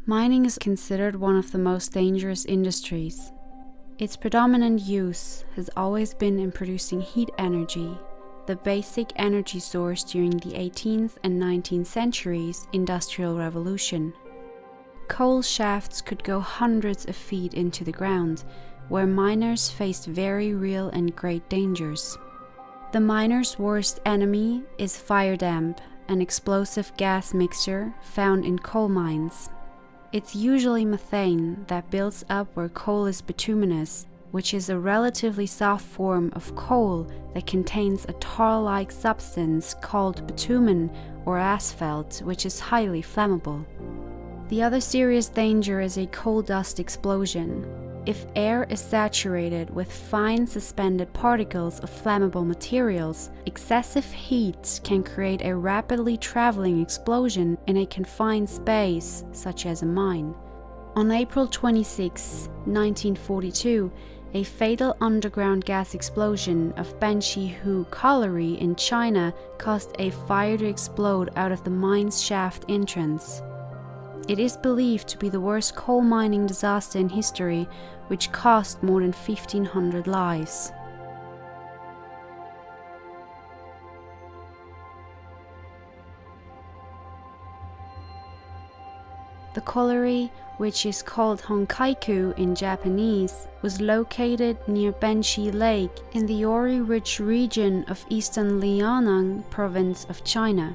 Mining is considered one of the most dangerous industries. Its predominant use has always been in producing heat energy, the basic energy source during the 18th and 19th centuries' Industrial Revolution. Coal shafts could go hundreds of feet into the ground, where miners faced very real and great dangers. The miner's worst enemy is firedamp, an explosive gas mixture found in coal mines. It's usually methane that builds up where coal is bituminous, which is a relatively soft form of coal that contains a tar-like substance called bitumen or asphalt, which is highly flammable. The other serious danger is a coal dust explosion. If air is saturated with fine suspended particles of flammable materials, excessive heat can create a rapidly traveling explosion in a confined space, such as a mine. On April 26, 1942, a fatal underground gas explosion of Benxihu Colliery in China caused a fire to explode out of the mine's shaft entrance. It is believed to be the worst coal mining disaster in history, which cost more than 1,500 lives. The colliery, which is called Honkeiko in Japanese, was located near Benxi Lake in the Ori Ridge region of eastern Liaoning province of China.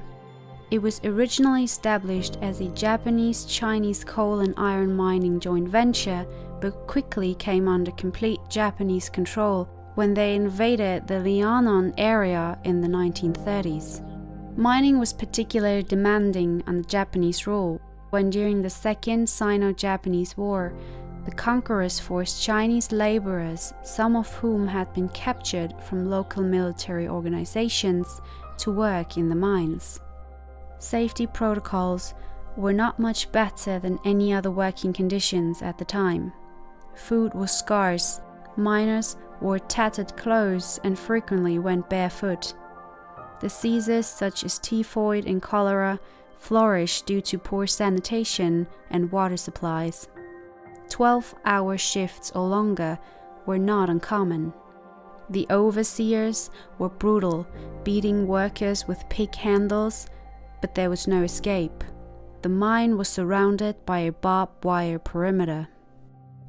It was originally established as a Japanese-Chinese coal and iron mining joint venture, but quickly came under complete Japanese control when they invaded the Liaoning area in the 1930s. Mining was particularly demanding under Japanese rule, when during the Second Sino-Japanese War, the conquerors forced Chinese laborers, some of whom had been captured from local military organizations, to work in the mines. Safety protocols were not much better than any other working conditions at the time. Food was scarce, miners wore tattered clothes and frequently went barefoot. Diseases such as typhoid and cholera flourished due to poor sanitation and water supplies. 12-hour shifts or longer were not uncommon. The overseers were brutal, beating workers with pick handles, but there was no escape. The mine was surrounded by a barbed wire perimeter.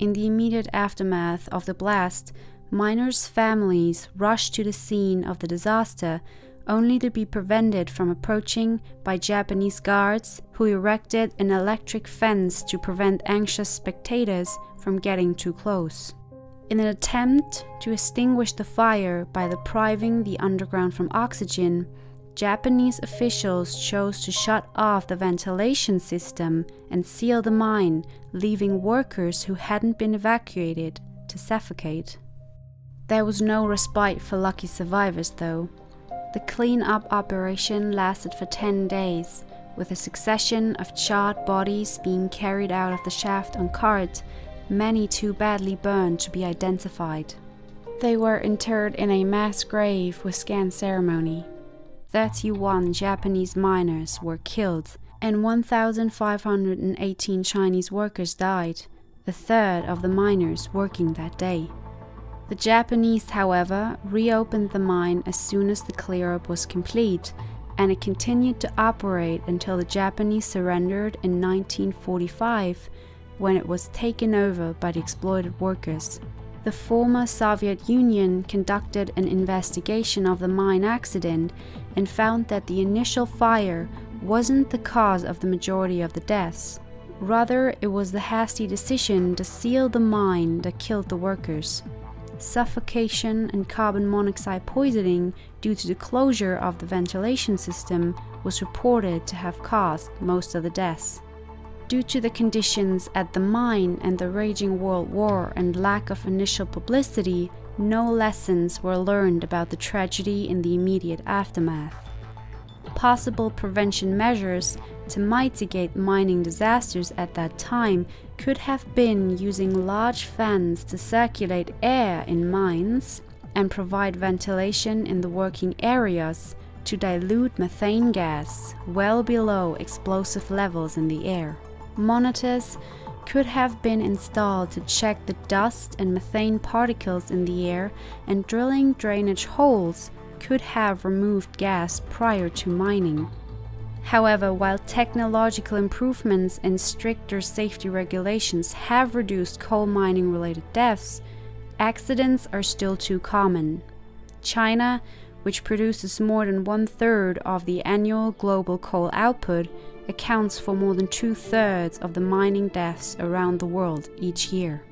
In the immediate aftermath of the blast, miners' families rushed to the scene of the disaster, only to be prevented from approaching by Japanese guards who erected an electric fence to prevent anxious spectators from getting too close. In an attempt to extinguish the fire by depriving the underground from oxygen, Japanese officials chose to shut off the ventilation system and seal the mine, leaving workers who hadn't been evacuated to suffocate. There was no respite for lucky survivors, though. The clean-up operation lasted for 10 days, with a succession of charred bodies being carried out of the shaft on carts, many too badly burned to be identified. They were interred in a mass grave with scant ceremony. 31 Japanese miners were killed, and 1,518 Chinese workers died, a third of the miners working that day. The Japanese, however, reopened the mine as soon as the clear-up was complete, and it continued to operate until the Japanese surrendered in 1945, when it was taken over by the exploited workers. The former Soviet Union conducted an investigation of the mine accident and found that the initial fire wasn't the cause of the majority of the deaths. Rather, it was the hasty decision to seal the mine that killed the workers. Suffocation and carbon monoxide poisoning due to the closure of the ventilation system was reported to have caused most of the deaths. Due to the conditions at the mine and the raging World War and lack of initial publicity, no lessons were learned about the tragedy in the immediate aftermath. Possible prevention measures to mitigate mining disasters at that time could have been using large fans to circulate air in mines and provide ventilation in the working areas to dilute methane gas well below explosive levels in the air. Monitors could have been installed to check the dust and methane particles in the air, and drilling drainage holes could have removed gas prior to mining. However, while technological improvements and stricter safety regulations have reduced coal mining-related deaths, accidents are still too common. China, which produces more than 1/3 of the annual global coal output, accounts for more than 2/3 of the mining deaths around the world each year.